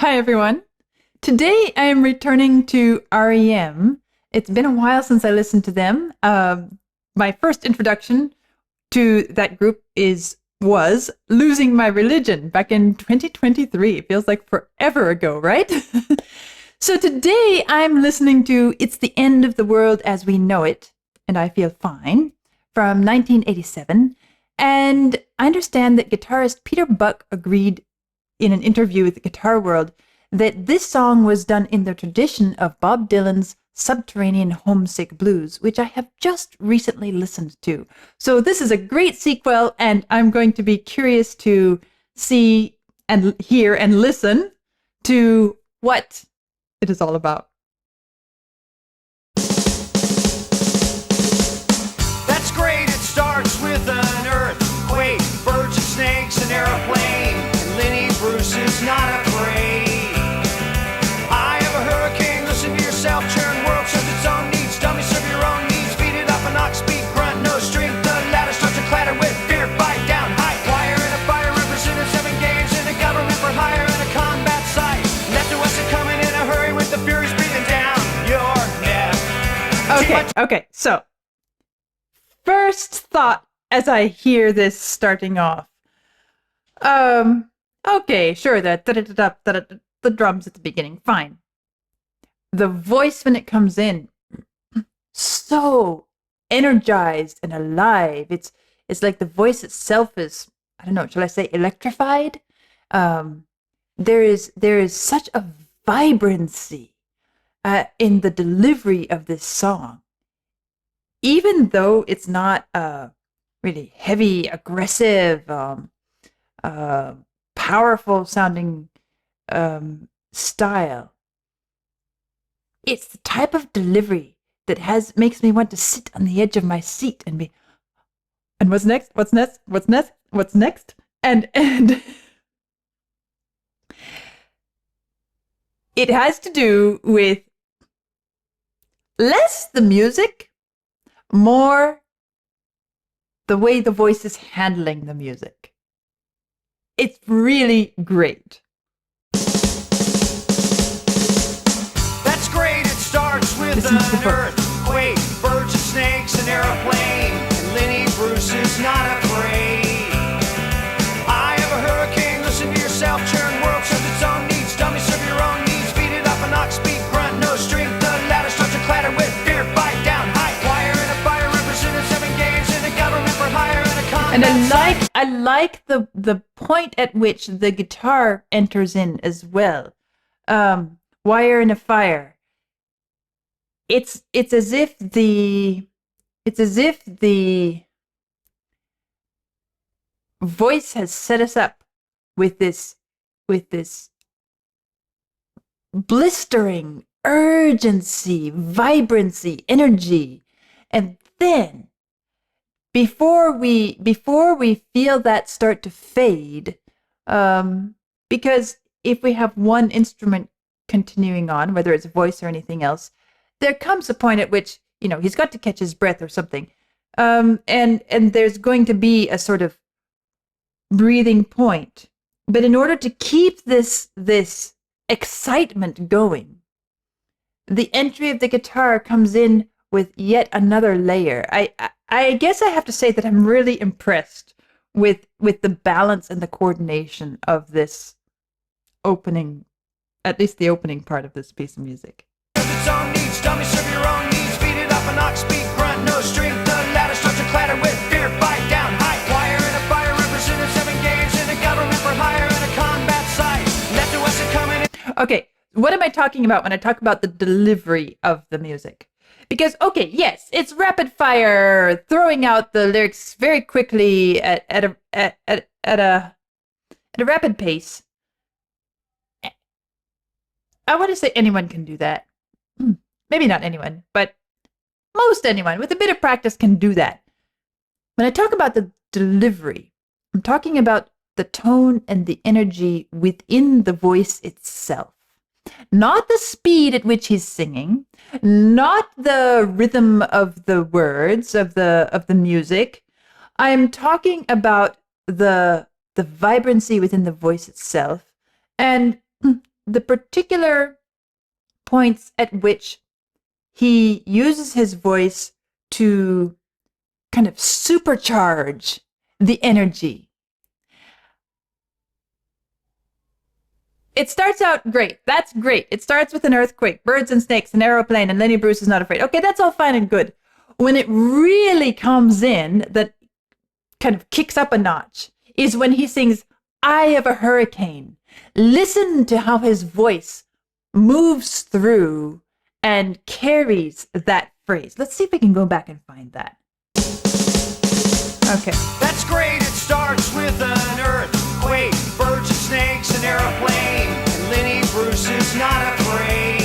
Hi, everyone. Today I am returning to R.E.M. It's been a while since I listened to them. My first introduction to that group was Losing My Religion back in 2023. It feels like forever ago, right? So today I'm listening to It's the End of the World as We Know It, and I Feel Fine, from 1987. And I understand that guitarist Peter Buck agreed in an interview with the Guitar World that this song was done in the tradition of Bob Dylan's Subterranean Homesick Blues, which I have just recently listened to. So this is a great sequel, and I'm going to be curious to see and hear and listen to what it is all about. That's great, it starts with an earthquake, birds and snakes, an airplane, and Lenny Bruce is not afraid. I have a hurricane, listen to yourself, churn world serves its own needs, dummy serve your own needs, beat it up an ox, beat, grunt, no strength, the ladder starts to clatter with fear, bite down, high wire and a fire, represented 7 games in a government for hire and a combat site, left to us are coming in a hurry with the furies breathing down your neck. Okay, so first thought as I hear this starting off. Okay, sure, the drums at the beginning, fine. The voice when it comes in, so energized and alive. It's like the voice itself is, I don't know, shall I say electrified? There is such a vibrancy in the delivery of this song. Even though it's not really heavy, aggressive, powerful sounding style, it's the type of delivery that makes me want to sit on the edge of my seat and be, and what's next? What's next? What's next? What's next? And it has to do with less the music, more the way the voice is handling the music. It's really great. That's great, it starts with an earthquake, birds and snakes, an airplane, and Lenny Bruce is not afraid. I have a hurricane, listen to yourself, churn world serves its own needs, dummy serve your own needs, beat it up an ox, beat, grunt, no strength, the ladder starts to clatter with fear, bite down, high wire and a fire, represented 7 games in a government for hire and a combat. And I like the point at which the guitar enters in as well. Wire and a fire. It's as if the voice has set us up with this blistering urgency, vibrancy, energy, and then before we feel that start to fade, because if we have one instrument continuing on, whether it's voice or anything else, there comes a point at which, he's got to catch his breath or something. And there's going to be a sort of breathing point. But in order to keep this excitement going, the entry of the guitar comes in with yet another layer. I guess I have to say that I'm really impressed with the balance and the coordination of this opening, at least the opening part of this piece of music. Its own needs, dummy serve your own needs, beat it up an ox, beat, grunt, no strength, the ladder starts to clatter with fear, bite down, high wire and a fire, represented 7 games in a government for hire and a combat site, left to us are coming in. Okay, what am I talking about when I talk about the delivery of the music? Because, okay, yes, it's rapid fire, throwing out the lyrics very quickly at a rapid pace. I want to say anyone can do that. Maybe not anyone, but most anyone with a bit of practice can do that. When I talk about the delivery, I'm talking about the tone and the energy within the voice itself. Not the speed at which he's singing, not the rhythm of the words of the music. I'm talking about the vibrancy within the voice itself, and the particular points at which he uses his voice to kind of supercharge the energy. It starts out great. That's great. It starts with an earthquake, birds and snakes, an aeroplane, and Lenny Bruce is not afraid. Okay, that's all fine and good. When it really comes in, that kind of kicks up a notch, is when he sings, "Eye of a Hurricane." Listen to how his voice moves through and carries that phrase. Let's see if we can go back and find that. Okay. That's great. It starts with an earthquake, birds and snakes, an airplane, and Lenny Bruce is not afraid.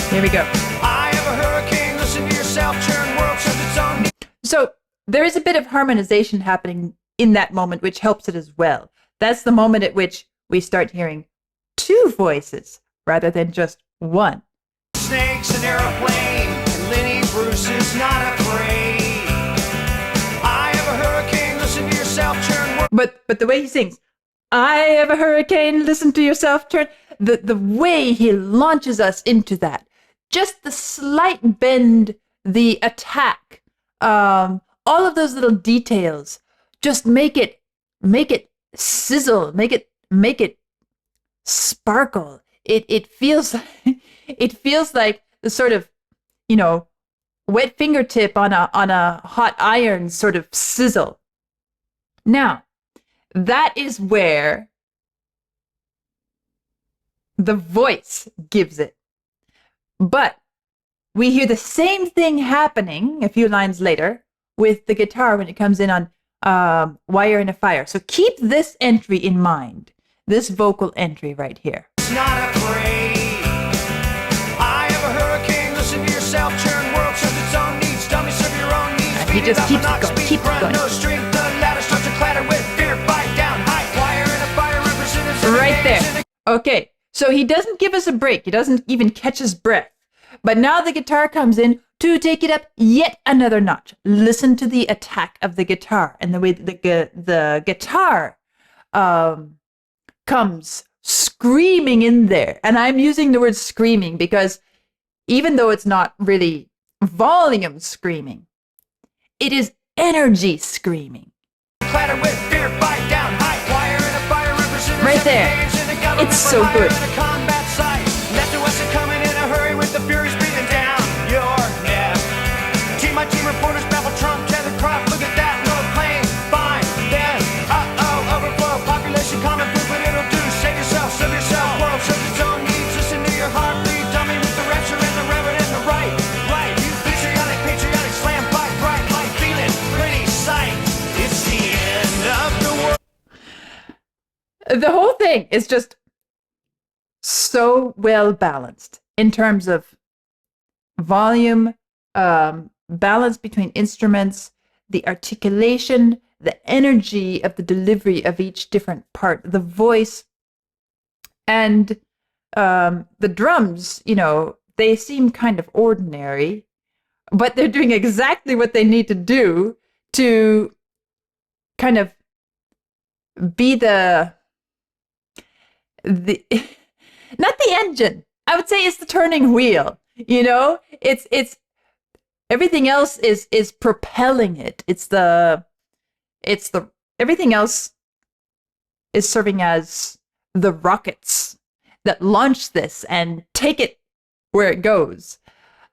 Here we go. Eye of a hurricane, listen to yourself, churn world serves its own. So there is a bit of harmonization happening in that moment, which helps it as well. That's the moment at which we start hearing two voices rather than just one. Snakes, an airplane, and Lenny Bruce is not afraid. Eye of a hurricane, listen to yourself, churn world. But the way he sings, "Eye of a hurricane, listen to yourself turn," the way he launches us into that, just the slight bend, the attack, all of those little details, just make it sizzle, make it sparkle. It feels like the sort of, wet fingertip on a hot iron sort of sizzle. Now, that is where the voice gives it. But we hear the same thing happening a few lines later with the guitar when it comes in on Wire in a Fire. So keep this entry in mind, this vocal entry right here. It's not afraid. Eye of a hurricane, listen to yourself, churn world serves its own needs. Dummy, serve your own needs. He just keeps it going, keeps it going. No strength, the ladder starts to clatter with fear, bite down, high. Wire in a fire represents right there. Okay, so he doesn't give us a break. He doesn't even catch his breath. But now the guitar comes in to take it up yet another notch. Listen to the attack of the guitar and the way the guitar comes screaming in there. And I'm using the word screaming because even though it's not really volume screaming, it is energy screaming. Clatter with fear, bite down, high. Wire in a fire represents right there. It's so good. Left to us coming in a hurry with the furies breathing down your neck. Team by team reporters babble Trump, tethered crop. Look at that, no plane, fine. Then, overflow, population common food, but it'll do. Save yourself, serve yourself, world serves its own needs. Listen to your heart, breathe, dummy with the rapture and the reverend and the right. You patriotic, slam, fight, bright light, feeling pretty sight. It's the end of the world. The whole thing is just so well balanced in terms of volume, balance between instruments, the articulation, the energy of the delivery of each different part, the voice, and the drums. They seem kind of ordinary, but they're doing exactly what they need to do to kind of be the not the engine. I would say it's the turning wheel. It's everything else is propelling it. It's everything else is serving as the rockets that launch this and take it where it goes.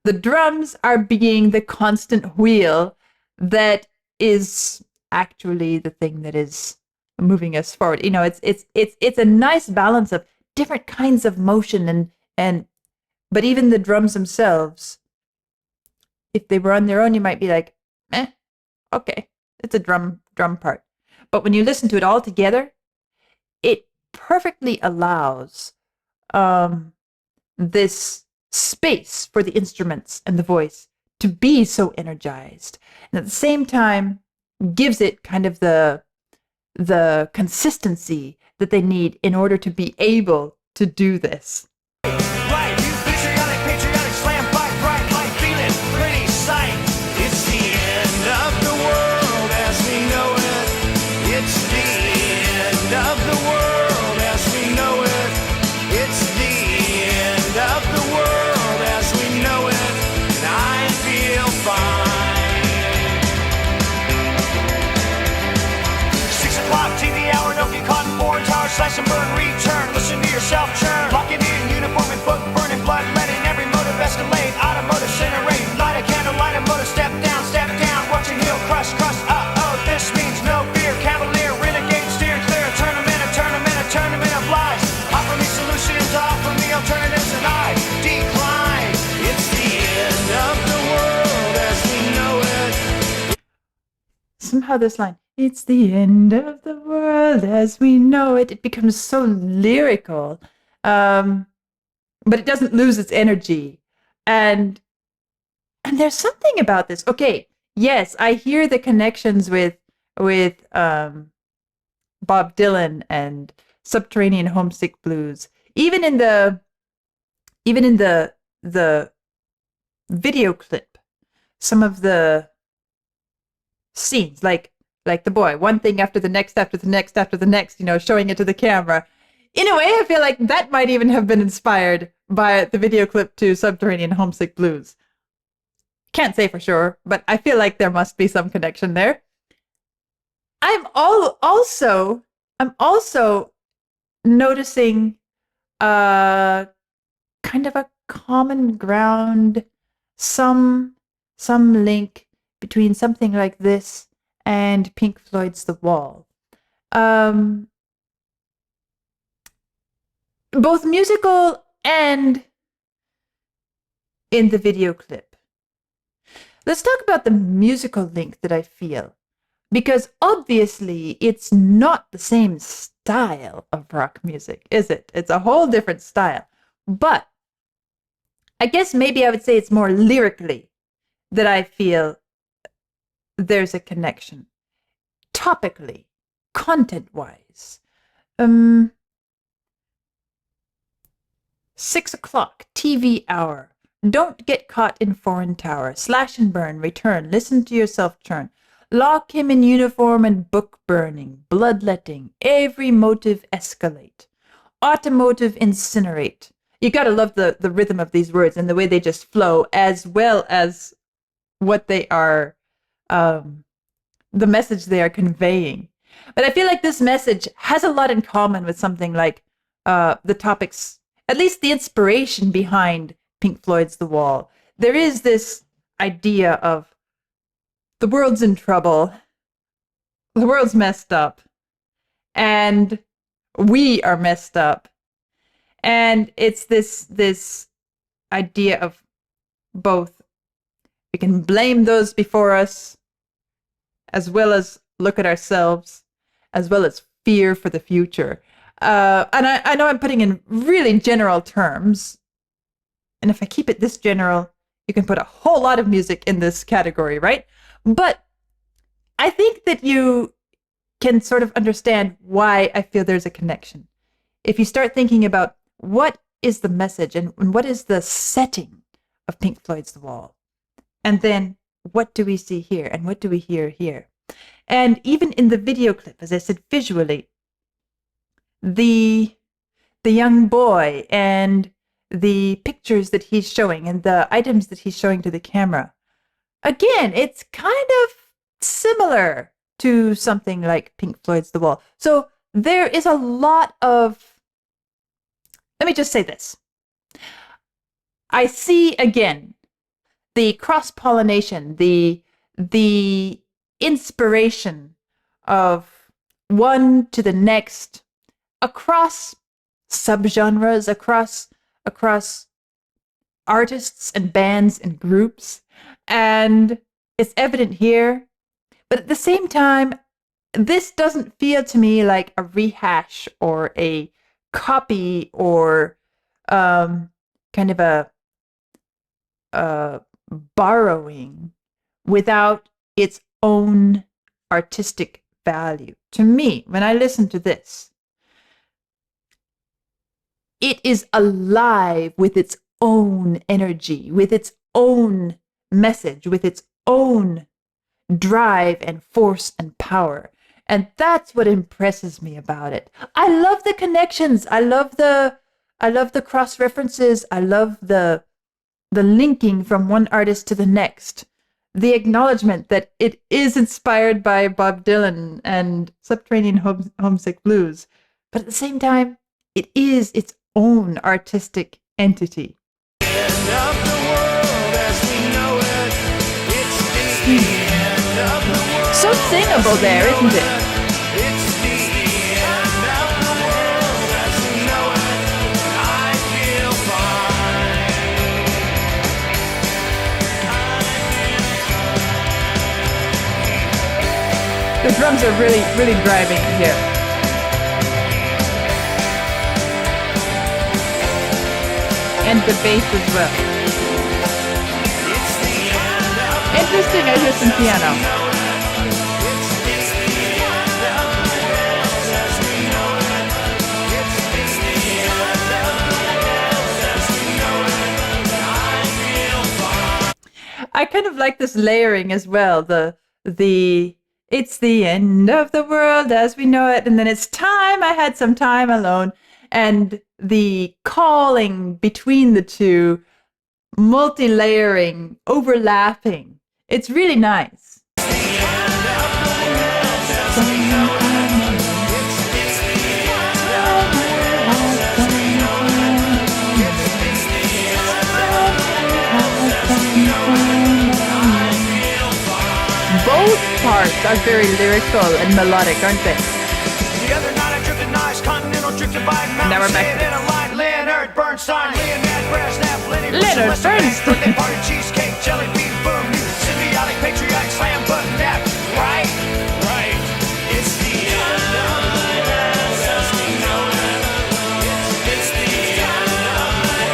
The drums are being the constant wheel that is actually the thing that is moving us forward. It's a nice balance of different kinds of motion but even the drums themselves, if they were on their own, you might be like, okay, it's a drum part. But when you listen to it all together, it perfectly allows this space for the instruments and the voice to be so energized, and at the same time gives it kind of the consistency that they need in order to be able to do this. Right, you patriotic, slam, fight, bright light, feeling pretty sight. It's the end of the world as we know it. It's the end of the world as we know it. It's the slash and burn, return. Listen to yourself churn. Locking in uniform and book burning, blood letting every motive escalate. Automotive incinerate. Light a candle, light a motive. Step down, watching heel crush, crush. This means no fear. Cavalier, renegade, steer clear. A tournament of lies. Offer me solutions, offer me alternatives, and I decline. It's the end of the world as we know it. Somehow this line, it's the end of the world as we know it, it becomes so lyrical. But it doesn't lose its energy. And there's something about this. Okay, yes, I hear the connections with Bob Dylan and Subterranean Homesick Blues. Even in the video clip, some of the scenes, like the boy, one thing after the next, showing it to the camera. In a way, I feel like that might even have been inspired by the video clip to Subterranean Homesick Blues. Can't say for sure, but I feel like there must be some connection there. I'm also noticing kind of a common ground, some link between something like this and Pink Floyd's The Wall. Both musical and in the video clip. Let's talk about the musical link that I feel, because obviously it's not the same style of rock music, is it? It's a whole different style. But I guess maybe I would say it's more lyrically that I feel there's a connection. Topically, content-wise. 6 o'clock, TV hour. Don't get caught in foreign tower. Slash and burn, return. Listen to yourself churn. Lock him in uniform and book burning. Bloodletting. Every motive escalate. Automotive incinerate. You gotta love the rhythm of these words and the way they just flow, as well as what they are, the message they are conveying. But I feel like this message has a lot in common with something like the topics, at least the inspiration behind Pink Floyd's The Wall. There is this idea of the world's in trouble, the world's messed up, and we are messed up. And it's this idea of both. We can blame those before us, as well as look at ourselves, as well as fear for the future. And I know I'm putting in really general terms. And if I keep it this general, you can put a whole lot of music in this category, right? But I think that you can sort of understand why I feel there's a connection. If you start thinking about what is the message and what is the setting of Pink Floyd's The Wall, and then what do we see here and what do we hear here? And even in the video clip, as I said, visually, the young boy and the pictures that he's showing and the items that he's showing to the camera, again, it's kind of similar to something like Pink Floyd's The Wall. So there is a lot of, let me just say this. I see, again, the cross-pollination, the inspiration of one to the next across subgenres, across artists and bands and groups. And it's evident here. But at the same time, this doesn't feel to me like a rehash or a copy or kind of a borrowing without its own artistic value. To me, when I listen to this, it is alive with its own energy, with its own message, with its own drive and force and power. And that's what impresses me about it. I love the connections. I love the cross references. I love the linking from one artist to the next. The acknowledgement that it is inspired by Bob Dylan and Subterranean Homesick Blues. but at the same time, it is its own artistic entity. End of the world as we know it. It's the end of the world. So singable there, isn't it? It's the end of the world as we know it. I feel fine. The drums are really, really driving it here. And the bass as well. It's the end of Interesting, I hear some piano. I kind of like this layering as well. It's the end of the world as we know it, and then it's time I had some time alone, and the calling between the two, multi-layering, overlapping. It's really nice. Both parts are very lyrical and melodic, aren't they? The other night I drifted nice, continental drifted by mountain. Now we're back to in a light, Leonard Bernstein, Leonard Brasnap, Lenny Leonard Bernstein. Birthday party, cheesecake, jelly bean, boom, symbiotic, patriotic, slam, button, nap, right? Right. It's the end of the world as we know it. It's the end of the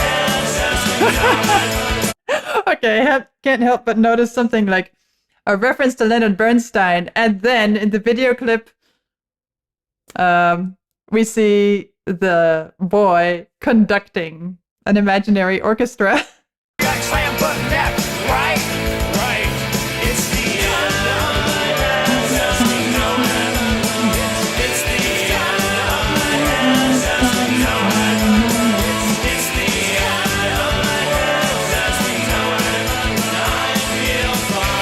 world as we know it. Okay, can't help but notice something like a reference to Leonard Bernstein, and then in the video clip, we see the boy conducting an imaginary orchestra. Slam, button, nap, right? Right. It's the end of the world as we know it. It's the end of the world as we know it. It's the end of the world as we know it. I feel fine.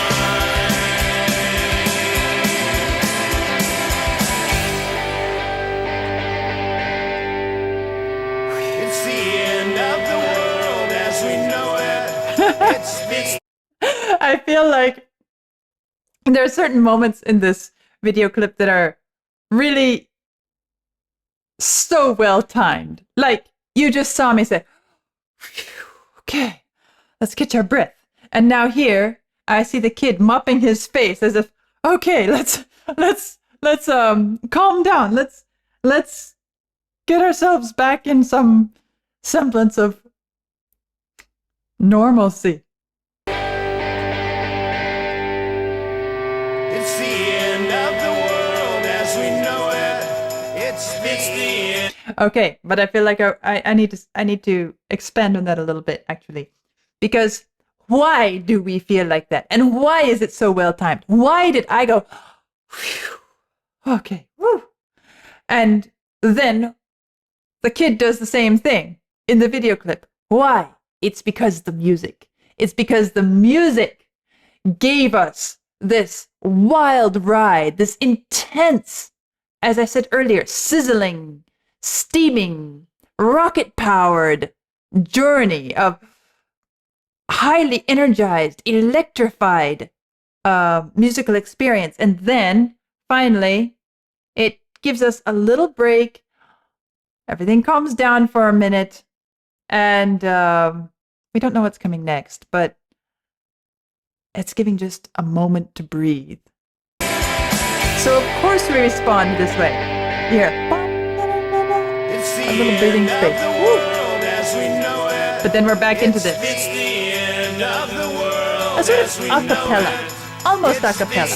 It's the end of the world as we know it. It's I feel like there are certain moments in this video clip that are really so well timed. Like, you just saw me say, okay, let's catch our breath. And now here, I see the kid mopping his face as if, okay, let's calm down. Let's get ourselves back in some semblance of normalcy. It's the end of the world as we know it. It's the end. Okay, but I feel like I need to expand on that a little bit, actually, because why do we feel like that, and why is it so well timed? Why did I go, whew, okay, woo, and then the kid does the same thing in the video clip? Why? It's because the music. It's because the music gave us this wild ride, this intense, as I said earlier, sizzling, steaming, rocket-powered journey of highly energized, electrified musical experience. And then, finally, it gives us a little break. Everything calms down for a minute. And we don't know what's coming next, but it's giving just a moment to breathe. So, of course, we respond this way. Here. A little breathing space. Woo. But then we're back into this. A sort of a cappella. Almost a cappella.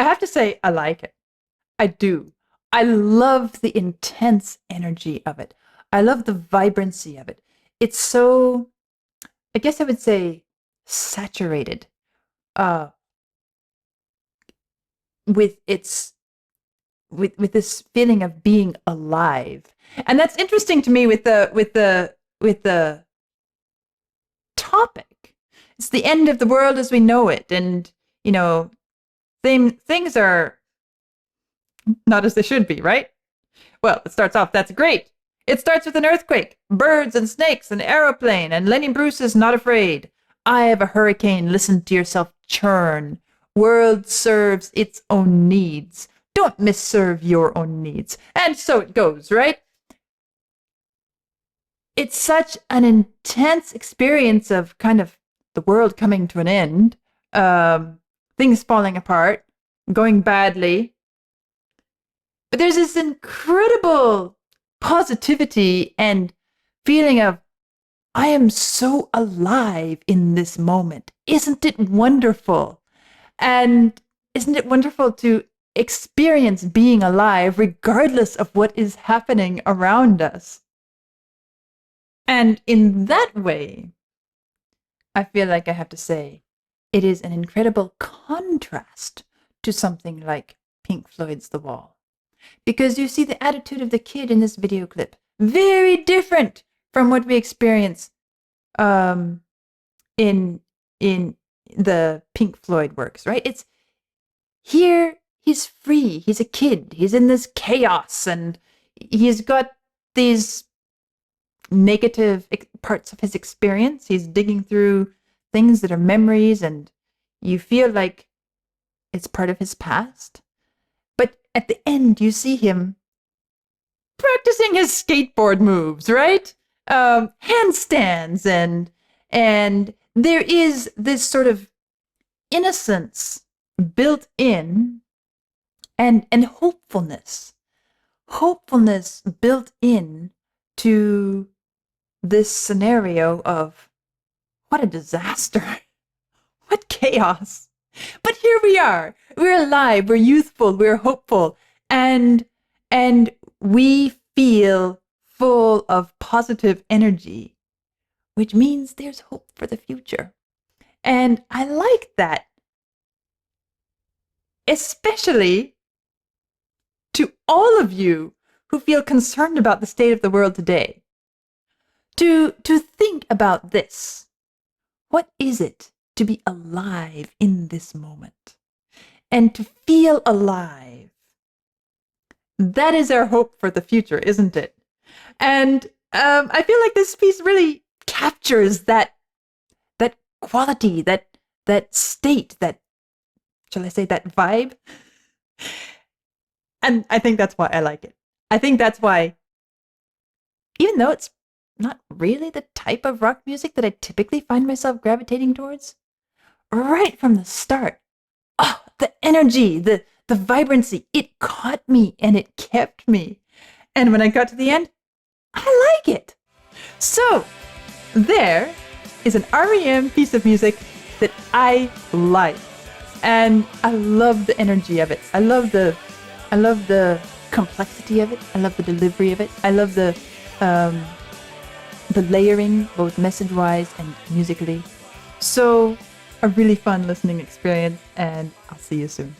I have to say, I like it. I do. I love the intense energy of it. I love the vibrancy of it. It's so, I guess I would say, saturated uh, with its with this feeling of being alive. And that's interesting to me with the topic. It's the end of the world as we know it, and you know, things are not as they should be, right? Well, it starts off, that's great. It starts with an earthquake, birds and snakes, an aeroplane, and Lenny Bruce is not afraid. I have a hurricane, listen to yourself churn. World serves its own needs. Don't misserve your own needs. And so it goes, right? It's such an intense experience of kind of the world coming to an end, things falling apart, going badly. But there's this incredible positivity and feeling of, I am so alive in this moment. Isn't it wonderful? And isn't it wonderful to experience being alive regardless of what is happening around us? And in that way, I feel like I have to say, it is an incredible contrast to something like Pink Floyd's The Wall. Because you see the attitude of the kid in this video clip, very different from what we experience in the Pink Floyd works, right? It's here, he's free, he's a kid, he's in this chaos, and he's got these negative parts of his experience. He's digging through things that are memories, and you feel like it's part of his past. But at the end, you see him practicing his skateboard moves, right? Handstands, and there is this sort of innocence built in, and hopefulness built in to this scenario of what a disaster, what chaos. But here we are. We're alive, we're youthful, we're hopeful, and we feel full of positive energy, which means there's hope for the future. And I like that, especially to all of you who feel concerned about the state of the world today, to think about this. What is it to be alive in this moment and to feel alive? That is our hope for the future, isn't it? And I feel like this piece really captures that quality, that state, that, shall I say, that vibe. And I think that's why I like it. I think that's why, even though it's not really the type of rock music that I typically find myself gravitating towards, right from the start, oh, the energy, the vibrancy, it caught me and it kept me. And when I got to the end, I like it. So there is an R.E.M. piece of music that I like. And I love the energy of it. I love the complexity of it. I love the delivery of it. I love the layering, both message-wise and musically. So a really fun listening experience, and I'll see you soon.